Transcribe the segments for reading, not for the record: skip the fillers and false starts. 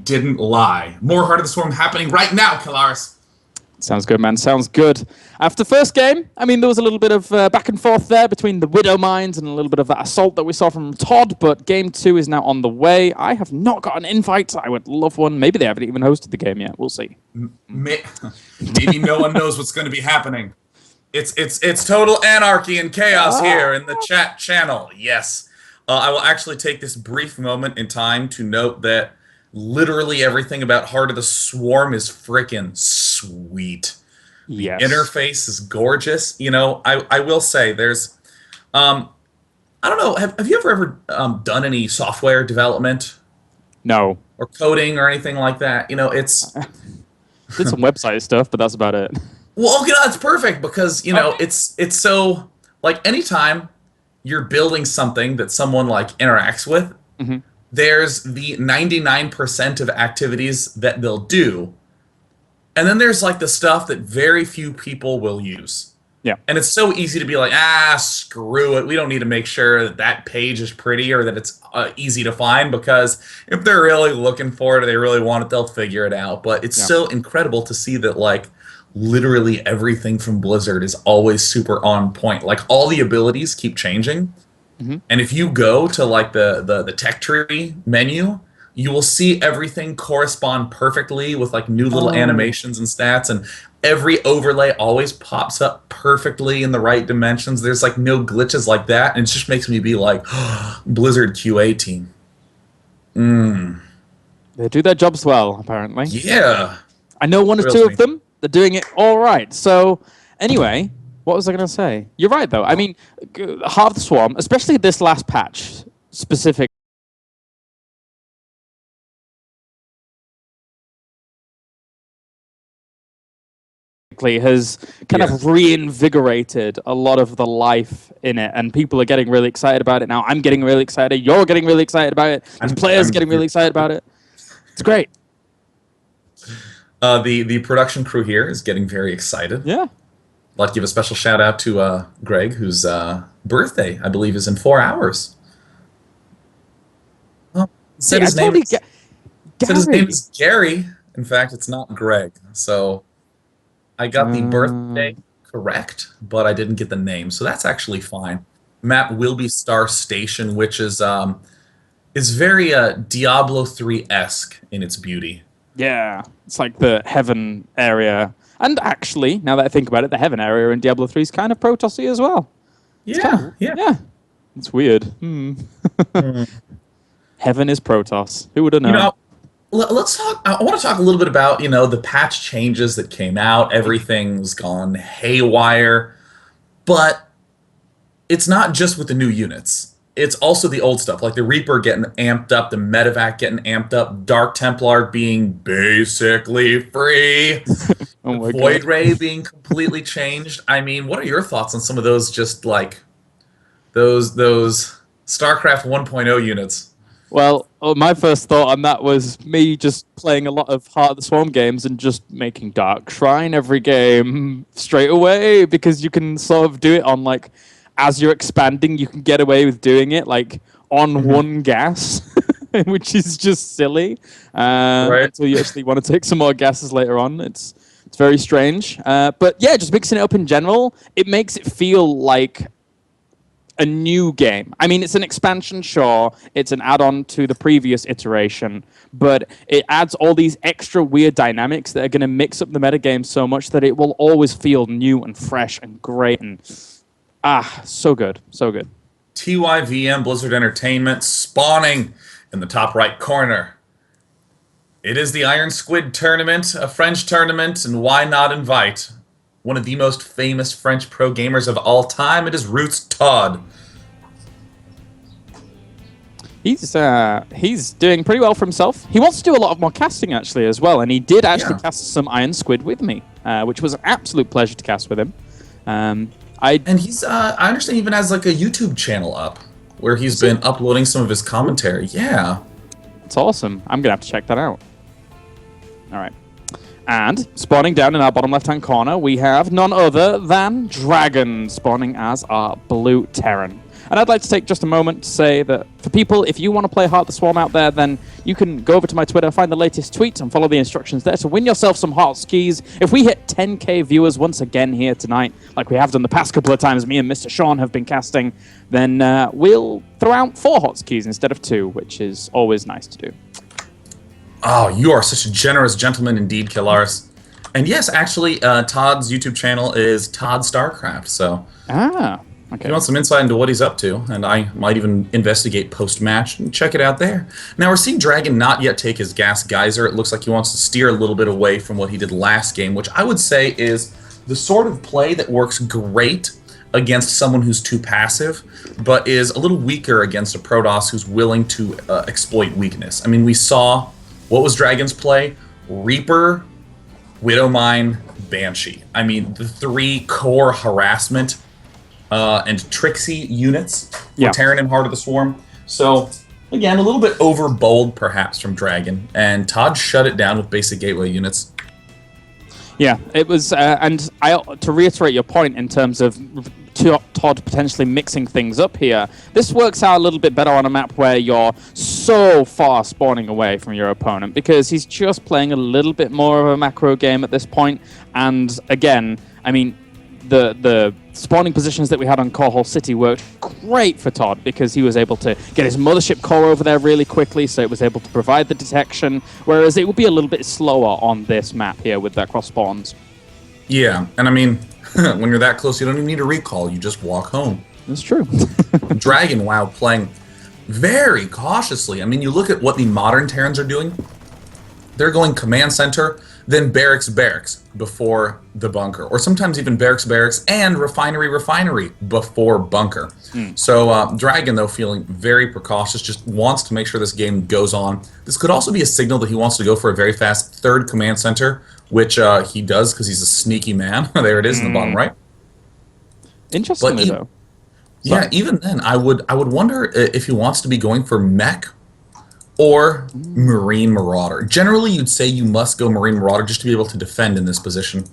didn't lie. More Heart of the Swarm happening right now, Kalaris. Sounds good, man. Sounds good. After first game, I mean, there was a little bit of back and forth there between the Widow Mines and a little bit of that assault that we saw from Todd, but game 2 is now on the way. I have not got an invite. I would love one. Maybe they haven't even hosted the game yet. We'll see. Maybe no one knows what's going to be happening. It's total anarchy and chaos here in the chat channel. Yes. I will actually take this brief moment in time to note that literally everything about Heart of the Swarm is frickin' sweet. Yes. The interface is gorgeous. You know, I will say there's, I don't know, have you ever done any software development? No. Or coding or anything like that? You know, it's... Did some website stuff, but that's about it. Well, okay, that's perfect because, you know, it's so, like, anytime you're building something that someone, like, interacts with, there's the 99% of activities that they'll do, and then there's, like, the stuff that very few people will use. Yeah. And it's so easy to be like, screw it. We don't need to make sure that that page is pretty or that it's easy to find, because if they're really looking for it or they really want it, they'll figure it out. But it's so incredible to see that, like, literally everything from Blizzard is always super on point. Like, all the abilities keep changing. And if you go to, like, the tech tree menu, you will see everything correspond perfectly with, like, new little animations and stats, and every overlay always pops up perfectly in the right dimensions. There's, like, no glitches like that, and it just makes me be like, Blizzard QA team. They do their jobs well, apparently. Yeah. I know one or two of them. They're doing it all right. So, anyway, what was I going to say? You're right, though. I mean, Heart of the Swarm, especially this last patch, specifically, has kind of reinvigorated a lot of the life in it, and people are getting really excited about it now. I'm getting really excited. You're getting really excited about it. These players are getting really excited about it. It's great. The production crew here is getting very excited. Yeah. I'd like to give a special shout out to Greg, whose birthday, I believe, is in 4 hours. Well, said his name is Gary. In fact, it's not Greg. So I got the birthday correct, but I didn't get the name. So that's actually fine. Map will be Star Station, which is very Diablo 3-esque in its beauty. Yeah, it's like the heaven area. And actually, now that I think about it, the heaven area in Diablo 3 is kind of Protossy as well. Yeah. It's weird. Heaven is Protoss. Who would have known? You know, let's talk. I want to talk a little bit about, you know, the patch changes that came out. Everything's gone haywire, but it's not just with the new units. It's also the old stuff, like the Reaper getting amped up, the Medevac getting amped up, Dark Templar being basically free, Void Ray being completely changed. I mean, what are your thoughts on some of those, just like those StarCraft 1.0 units? Well, my first thought on that was me just playing a lot of Heart of the Swarm games and just making Dark Shrine every game straight away, because you can sort of do it on, like, as you're expanding, you can get away with doing it, like, on one gas, which is just silly. Until you actually want to take some more gases later on. It's very strange. But yeah, just mixing it up in general, it makes it feel like a new game. I mean, it's an expansion, sure. It's an add-on to the previous iteration, but it adds all these extra weird dynamics that are going to mix up the metagame so much that it will always feel new and fresh and great and... so good. So good. TYVM Blizzard Entertainment spawning in the top right corner. It is the Iron Squid tournament, a French tournament, and why not invite one of the most famous French pro gamers of all time? It is Roots Todd. He's doing pretty well for himself. He wants to do a lot of more casting, actually, as well, and he did actually cast some Iron Squid with me, which was an absolute pleasure to cast with him. And he's, I understand, even has like a YouTube channel up where he's been uploading some of his commentary. Yeah. It's awesome. I'm going to have to check that out. All right. And spawning down in our bottom left-hand corner, we have none other than Dragon spawning as our blue Terran. And I'd like to take just a moment to say that for people, if you want to play Heart of the Swarm out there, then you can go over to my Twitter, find the latest tweet, and follow the instructions there to win yourself some HotS keys. If we hit 10k viewers once again here tonight, like we have done the past couple of times, me and Mr. Sean have been casting, then we'll throw out 4 HotS keys instead of 2, which is always nice to do. Oh, you are such a generous gentleman indeed, Killaris. And yes, actually, Todd's YouTube channel is Todd StarCraft, so... Okay. If you want some insight into what he's up to, and I might even investigate post-match, check it out there. Now, we're seeing Dragon not yet take his gas geyser. It looks like he wants to steer a little bit away from what he did last game, which I would say is the sort of play that works great against someone who's too passive, but is a little weaker against a Protoss who's willing to exploit weakness. I mean, we saw, what was Dragon's play? Reaper, Widowmine, Banshee. I mean, the 3 core harassment and Trixie units were tearing him Heart of the Swarm. So, again, a little bit overbold, perhaps, from Dragon. And Todd shut it down with basic gateway units. Yeah, it was, and to reiterate your point in terms of Todd potentially mixing things up here, this works out a little bit better on a map where you're so far spawning away from your opponent, because he's just playing a little bit more of a macro game at this point. And again, I mean, the spawning positions that we had on Core Hole City worked great for Todd, because he was able to get his mothership core over there really quickly, so it was able to provide the detection, whereas it would be a little bit slower on this map here with that cross spawns. Yeah, and I mean, when you're that close, you don't even need a recall, you just walk home. That's true. Dragon, wow, playing very cautiously. I mean, you look at what the modern Terrans are doing. They're going command center, then barracks before the bunker, or sometimes even barracks and refinery before bunker. So Dragon, though, feeling very precautious, just wants to make sure this game goes on. This could also be a signal that he wants to go for a very fast 3rd command center, which he does because he's a sneaky man. There it is in the bottom right. Interestingly, though. Yeah, even then, I would wonder if he wants to be going for mech or Marine Marauder. Generally, you'd say you must go Marine Marauder just to be able to defend in this position.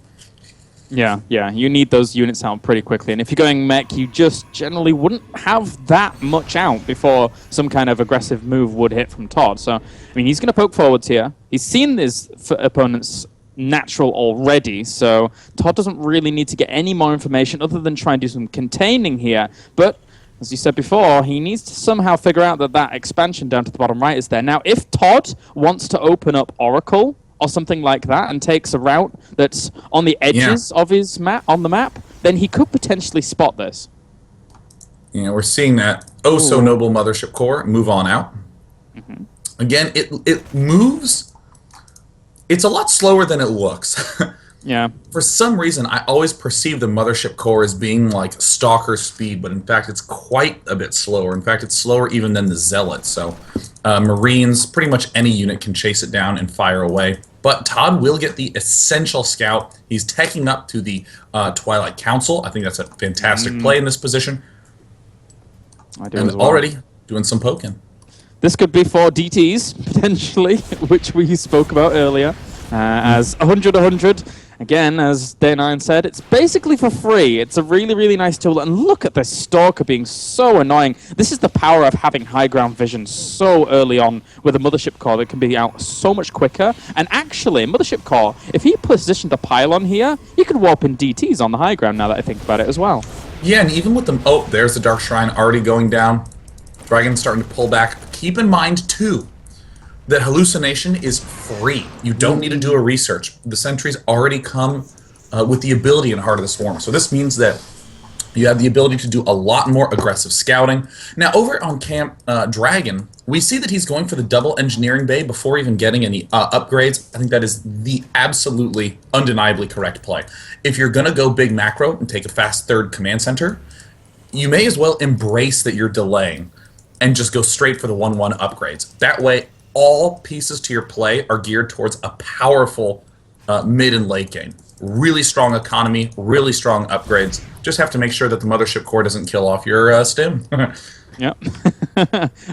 Yeah, you need those units out pretty quickly. And if you're going mech, you just generally wouldn't have that much out before some kind of aggressive move would hit from Todd. So, I mean, he's going to poke forwards here. He's seen his opponent's natural already, so Todd doesn't really need to get any more information other than try and do some containing here. But as you said before, he needs to somehow figure out that expansion down to the bottom right is there. Now, if Todd wants to open up Oracle or something like that and takes a route that's on the edges of his on the map, then he could potentially spot this. Yeah, we're seeing that oh-so-noble mothership core move on out. Again, it moves. It's a lot slower than it looks. Yeah. For some reason, I always perceive the mothership core as being like Stalker speed, but in fact, it's quite a bit slower. In fact, it's slower even than the Zealot. So, Marines, pretty much any unit can chase it down and fire away. But Todd will get the essential scout. He's teching up to the Twilight Council. I think that's a fantastic play in this position. I do and as well. Already doing some poking. This could be 4 DTs, potentially, which we spoke about earlier. As 100-100, again, as Day9 said, it's basically for free. It's a really, really nice tool. And look at this Stalker being so annoying. This is the power of having high ground vision so early on with a Mothership Core that can be out so much quicker. And actually, Mothership Core, if he positioned a pylon here, he could warp in DTs on the high ground now that I think about it as well. Yeah, and even with them... Oh, there's the Dark Shrine already going down. Dragon's starting to pull back. Keep in mind, too, that hallucination is free. You don't need to do a research. The sentries already come with the ability in Heart of the Swarm. So this means that you have the ability to do a lot more aggressive scouting. Now, over on Camp Dragon, we see that he's going for the double engineering bay before even getting any upgrades. I think that is the absolutely, undeniably correct play. If you're going to go big macro and take a fast 3rd command center, you may as well embrace that you're delaying and just go straight for the 1-1 upgrades. That way, all pieces to your play are geared towards a powerful mid and late game. Really strong economy, really strong upgrades. Just have to make sure that the Mothership Core doesn't kill off your stim. Yep.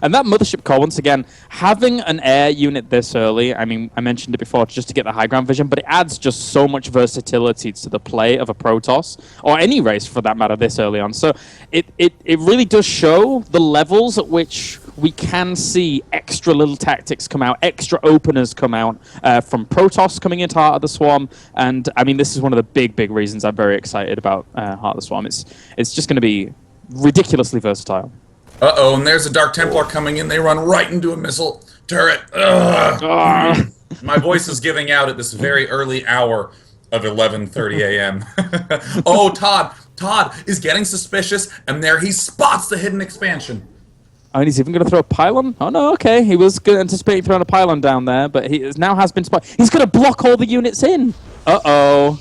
And that mothership core, once again, having an air unit this early, I mean, I mentioned it before just to get the high ground vision, but it adds just so much versatility to the play of a Protoss, or any race for that matter, this early on. So it really does show the levels at which we can see extra little tactics come out, extra openers come out from Protoss coming into Heart of the Swarm. And I mean, this is one of the big reasons I'm very excited about Heart of the Swarm. It's just going to be ridiculously versatile. Uh-oh, and there's a Dark Templar coming in. They run right into a missile turret. My voice is giving out at this very early hour of 11:30 a.m. Oh, Todd is getting suspicious, and there he spots the hidden expansion. Oh, and he's even going to throw a pylon? Oh, no, okay. He was anticipating throwing a pylon down there, but he now has been spotted. He's going to block all the units in. Uh-oh.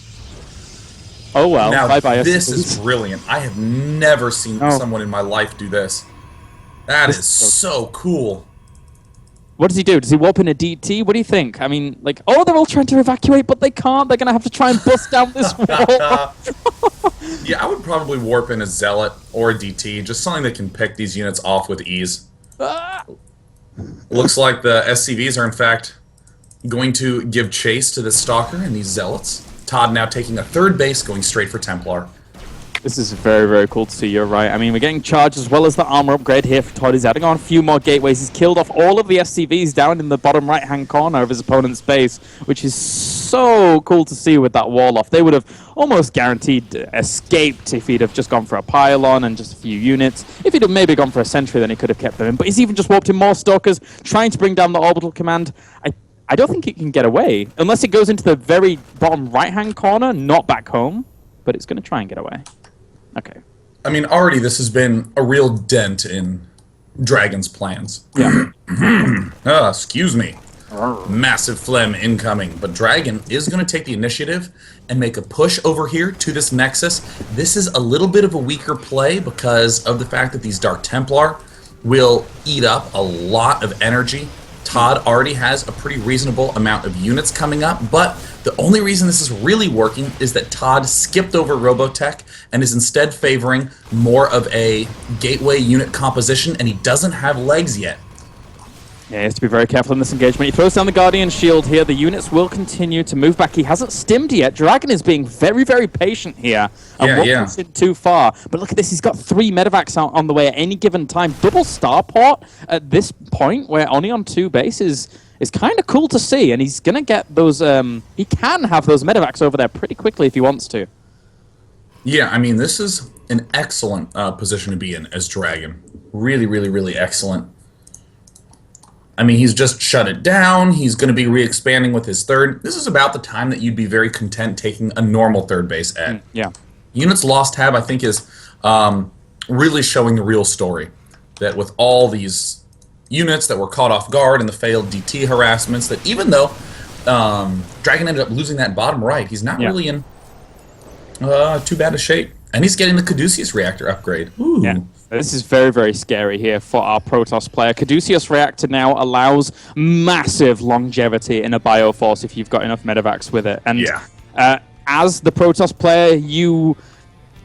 Oh, well. Now, bye-bye. this is brilliant. I have never seen someone in my life do this. That is so cool. What does he do? Does he warp in a DT? What do you think? I mean, like, oh, they're all trying to evacuate, but they can't. They're going to have to try and bust down this wall. Yeah, I would probably warp in a Zealot or a DT, just something that can pick these units off with ease. Looks like the SCVs are, in fact, going to give chase to this Stalker and these Zealots. Todd now taking a third base, going straight for Templar. This is very cool to see. You're right. I mean, we're getting charged as well as the armor upgrade here for Todd. He's adding on a few more gateways. He's killed off all of the SCVs down in the bottom right-hand corner of his opponent's base, which is so cool to see with that wall off. They would have almost guaranteed escaped if he'd have just gone for a pylon and just a few units. If he'd have maybe gone for a sentry, then he could have kept them in. But he's even just warped in more Stalkers, trying to bring down the orbital command. I don't think it can get away, unless it goes into the very bottom right-hand corner, not back home. But it's going to try and get away. Okay. I mean, already this has been a real dent in Dragon's plans. Yeah. Excuse me. Massive phlegm incoming. But Dragon is going to take the initiative and make a push over here to this Nexus. This is a little bit of a weaker play because of the fact that these Dark Templar will eat up a lot of energy. Todd already has a pretty reasonable amount of units coming up, but the only reason this is really working is that Todd skipped over Robotech and is instead favoring more of a gateway unit composition, and he doesn't have legs yet. Yeah, he has to be very careful in this engagement. He throws down the Guardian Shield here. The units will continue to move back. He hasn't stimmed yet. Dragon is being very patient here. And won't in too far. But look at this. He's got 3 medevacs out on the way at any given time. Double starport at this point, where only on 2 bases is kind of cool to see. And he's going to get those... he can have those medevacs over there pretty quickly if he wants to. Yeah, I mean, this is an excellent position to be in as Dragon. Really excellent. I mean, he's just shut it down. He's going to be re-expanding with his third. This is about the time that you'd be very content taking a normal third base at. Yeah. Units Lost tab, I think, is really showing the real story. That with all these units that were caught off guard in the failed DT harassments, that even though Dragon ended up losing that bottom right, he's not really in too bad a shape. And he's getting the Caduceus reactor upgrade. Ooh. Yeah. This is very scary here for our Protoss player. Caduceus Reactor now allows massive longevity in a Bioforce if you've got enough medevacs with it. And as the Protoss player,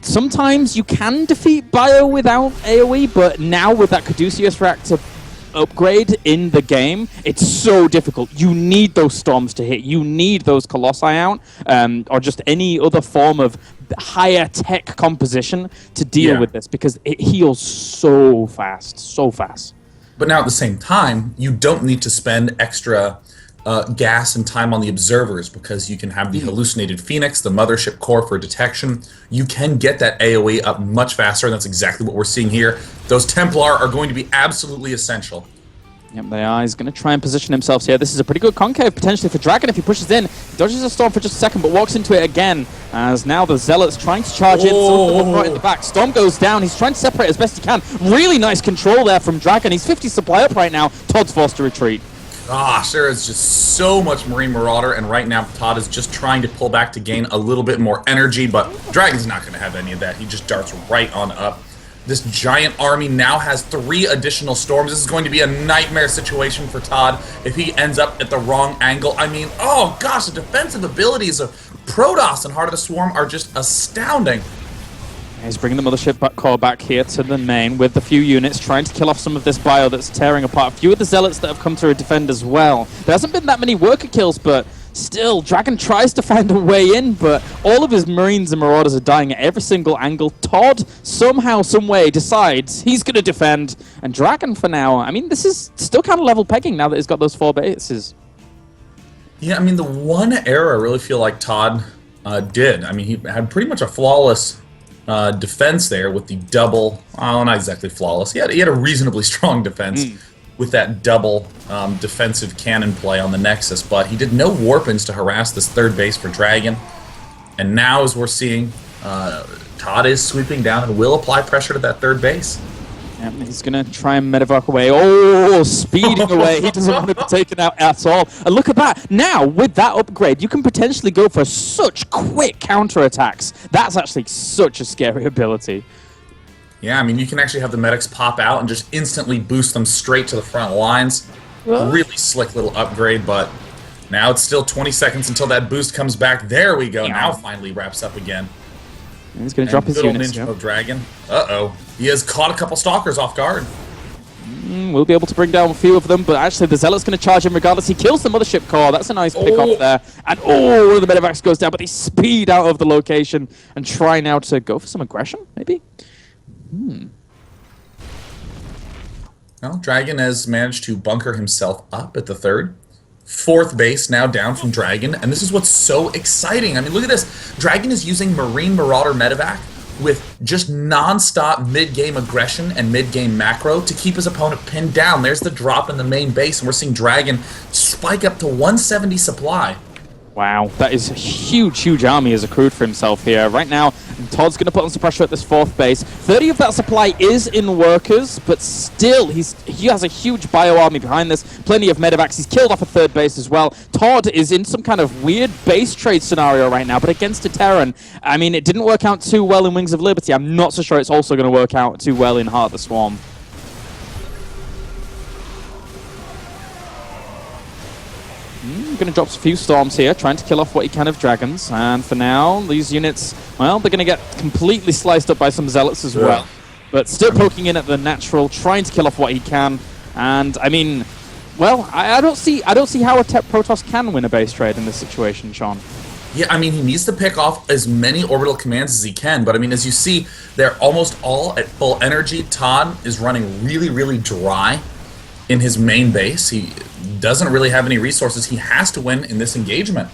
sometimes you can defeat Bio without AoE, but now with that Caduceus Reactor upgrade in the game, it's so difficult. You need those storms to hit. You need those Colossi out, or just any other form of higher tech composition to deal with this, because it heals so fast. But now at the same time, you don't need to spend extra gas and time on the observers, because you can have the hallucinated Phoenix, the mothership core for detection. You can get that AoE up much faster, and that's exactly what we're seeing here. Those Templar are going to be absolutely essential. Yep, they are. He's going to try and position himself here. This is a pretty good concave potentially for Dragon if he pushes in. He dodges a storm for just a second, but walks into it again. As now the Zealots trying to charge in. Someone right in the back. Storm goes down. He's trying to separate as best he can. Really nice control there from Dragon. He's 50 supply up right now. Todd's forced to retreat. There is just so much Marine Marauder, and right now Todd is just trying to pull back to gain a little bit more energy, but Dragon's not going to have any of that. He just darts right on up. This giant army now has 3 additional storms. This is going to be a nightmare situation for Todd if he ends up at the wrong angle. I mean, oh gosh, the defensive abilities of Protoss and Heart of the Swarm are just astounding. He's bringing the mothership core back here to the main with a few units, trying to kill off some of this bio that's tearing apart. A few of the zealots that have come to defend as well. There hasn't been that many worker kills, but still, Dragon tries to find a way in, but all of his Marines and Marauders are dying at every single angle. Todd, somehow, someway, decides he's going to defend, and Dragon for now, I mean, this is still kind of level pegging now that he's got those 4 bases. Yeah, I mean, the one error I really feel like Todd did, I mean, he had pretty much a flawless defense there with the double, well, not exactly flawless. He had a reasonably strong defense with that double defensive cannon play on the Nexus, but he did no warp-ins to harass this 3rd base for Dragon. And now, as we're seeing, Todd is sweeping down and will apply pressure to that 3rd base. Yep, he's going to try and medevac away. Oh, speeding away. He doesn't want to be taken out at all. And look at that. Now, with that upgrade, you can potentially go for such quick counterattacks. That's actually such a scary ability. Yeah, I mean, you can actually have the medics pop out and just instantly boost them straight to the front lines. Really slick little upgrade, but now it's still 20 seconds until that boost comes back. There we go. Now finally wraps up again. And he's going to drop his units. Ninja Mode Dragon. Uh-oh. He has caught a couple stalkers off guard. We'll be able to bring down a few of them, but actually the Zealot's going to charge him regardless. He kills the mothership core. That's a nice pick off there. And one of the medevacs goes down, but they speed out of the location and try now to go for some aggression, maybe? Well, Dragon has managed to bunker himself up at the 3rd. 4th base now down from Dragon, and this is what's so exciting. I mean, look at this. Dragon is using Marine Marauder medevac with just non-stop mid-game aggression and mid-game macro to keep his opponent pinned down. There's the drop in the main base, and we're seeing Dragon spike up to 170 supply. Wow, that is a huge, huge army has accrued for himself here. Right now, Todd's going to put on some pressure at this 4th base. 30 of that supply is in workers, but still, he has a huge bio army behind this. Plenty of medevacs. He's killed off a 3rd base as well. Todd is in some kind of weird base trade scenario right now, but against a Terran. I mean, it didn't work out too well in Wings of Liberty. I'm not so sure it's also going to work out too well in Heart of the Swarm. Going to drop a few storms here, trying to kill off what he can of dragons. And for now, these units, well, they're going to get completely sliced up by some zealots as well. But still poking in at the natural, trying to kill off what he can. And I mean, well, I don't see how a Protoss can win a base trade in this situation, Sean. Yeah, I mean, he needs to pick off as many orbital commands as he can, but I mean, as you see, they're almost all at full energy. Todd is running really, really dry in his main base. He doesn't really have any resources. He has to win in this engagement.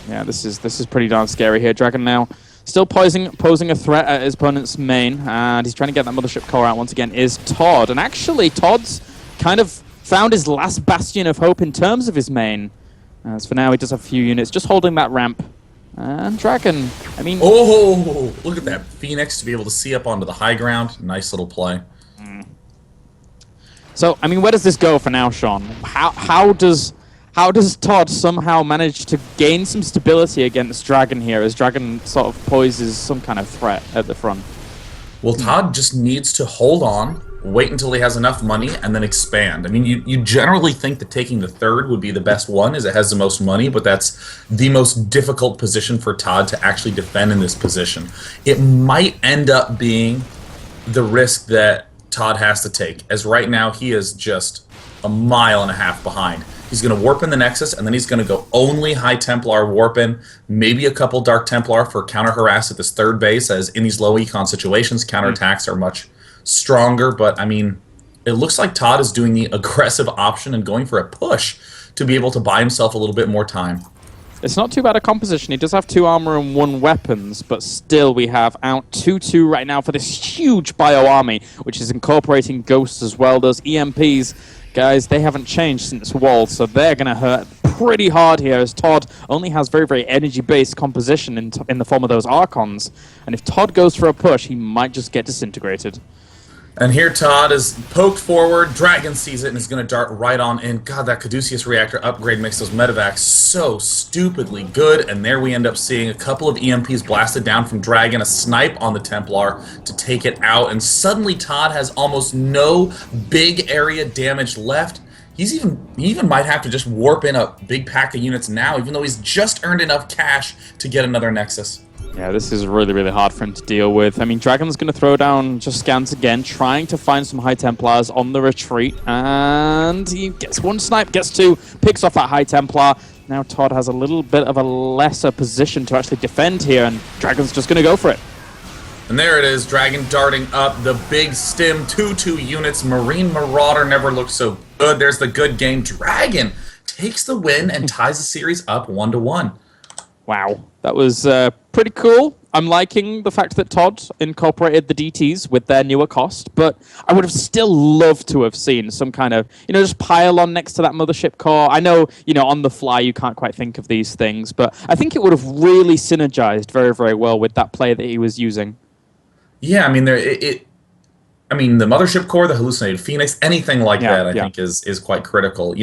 Yeah, this is pretty darn scary here. Dragon now still posing a threat at his opponent's main, and he's trying to get that mothership core out once again, is Todd. And actually, Todd's kind of found his last bastion of hope in terms of his main. As for now, he does have a few units just holding that ramp. And Dragon, I mean... Oh, look at that Phoenix to be able to see up onto the high ground. Nice little play. So, I mean, where does this go for now, Sean? How does Todd somehow manage to gain some stability against Dragon here, as Dragon sort of poses some kind of threat at the front? Well, Todd just needs to hold on, wait until he has enough money, and then expand. I mean, you generally think that taking the 3rd would be the best one, as it has the most money, but that's the most difficult position for Todd to actually defend in this position. It might end up being the risk that Todd has to take, as right now he is just a mile and a half behind. He's going to warp in the Nexus, and then he's going to go only High Templar warp in, maybe a couple Dark Templar for counter harass at this 3rd base, as in these low econ situations, counterattacks are much stronger. But I mean, it looks like Todd is doing the aggressive option and going for a push to be able to buy himself a little bit more time. It's not too bad a composition. He does have 2 armor and 1 weapons, but still we have out 2-2 right now for this huge bio army, which is incorporating ghosts as well. Those EMPs, guys, they haven't changed since Wall, so they're going to hurt pretty hard here, as Todd only has very, very energy-based composition in the form of those Archons. And if Todd goes for a push, he might just get disintegrated. And here Todd is poked forward, Dragon sees it, and is going to dart right on in. God, that Caduceus reactor upgrade makes those medevacs so stupidly good, and there we end up seeing a couple of EMPs blasted down from Dragon, a snipe on the Templar to take it out, and suddenly Todd has almost no big area damage left. He even might have to just warp in a big pack of units now, even though he's just earned enough cash to get another Nexus. Yeah, this is really, really hard for him to deal with. I mean, Dragon's going to throw down just scans again, trying to find some High Templars on the retreat. And he gets one snipe, gets two, picks off that High Templar. Now Todd has a little bit of a lesser position to actually defend here, and Dragon's just going to go for it. And there it is, Dragon darting up, the big stim, 2-2 units. Marine Marauder never looked so good. There's the good game. Dragon takes the win and ties the series up 1-1. Wow, that was pretty cool. I'm liking the fact that Todd incorporated the DTs with their newer cost, but I would have still loved to have seen some kind of, just pile on next to that mothership core. I know, on the fly you can't quite think of these things, but I think it would have really synergized very, very well with that play that he was using. Yeah, I mean, the mothership core, the hallucinated phoenix, anything like that, I think is quite critical.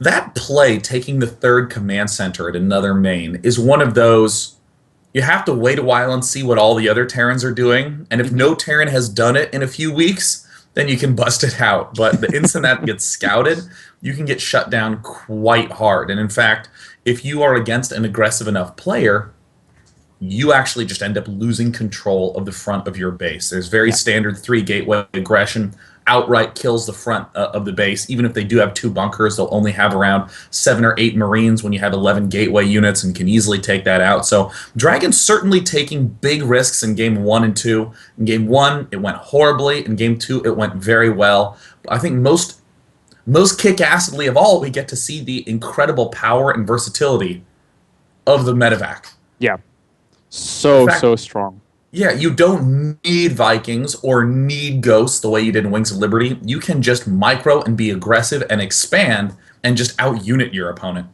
That play, taking the third command center at another main, is one of those, you have to wait a while and see what all the other Terrans are doing, and if no Terran has done it in a few weeks, then you can bust it out. But the instant that gets scouted, you can get shut down quite hard. And in fact, if you are against an aggressive enough player, you actually just end up losing control of the front of your base. There's very standard 3 gateway aggression. Outright kills the front of the base. Even if they do have 2 bunkers, they'll only have around 7 or 8 Marines when you have 11 gateway units and can easily take that out. So Dragon's certainly taking big risks in Game 1 and 2. In Game 1, it went horribly. In Game 2, it went very well. I think most kick-assedly of all, we get to see the incredible power and versatility of the medevac. Yeah. So strong. Yeah, you don't need Vikings or need Ghosts the way you did in Wings of Liberty. You can just micro and be aggressive and expand and just out-unit your opponent.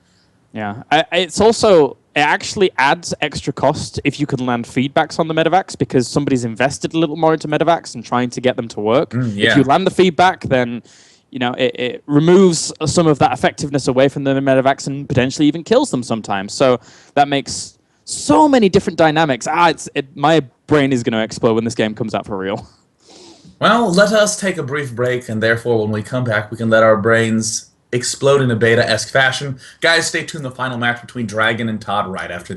Yeah, it actually adds extra cost if you can land feedbacks on the medevacs, because somebody's invested a little more into medevacs and trying to get them to work. If you land the feedback, then it removes some of that effectiveness away from the medevacs and potentially even kills them sometimes. So that makes so many different dynamics. My brain is going to explode when this game comes out for real. Well, let us take a brief break, and therefore when we come back, we can let our brains explode in a beta-esque fashion. Guys, stay tuned. The final match between Dragon and Todd right after this.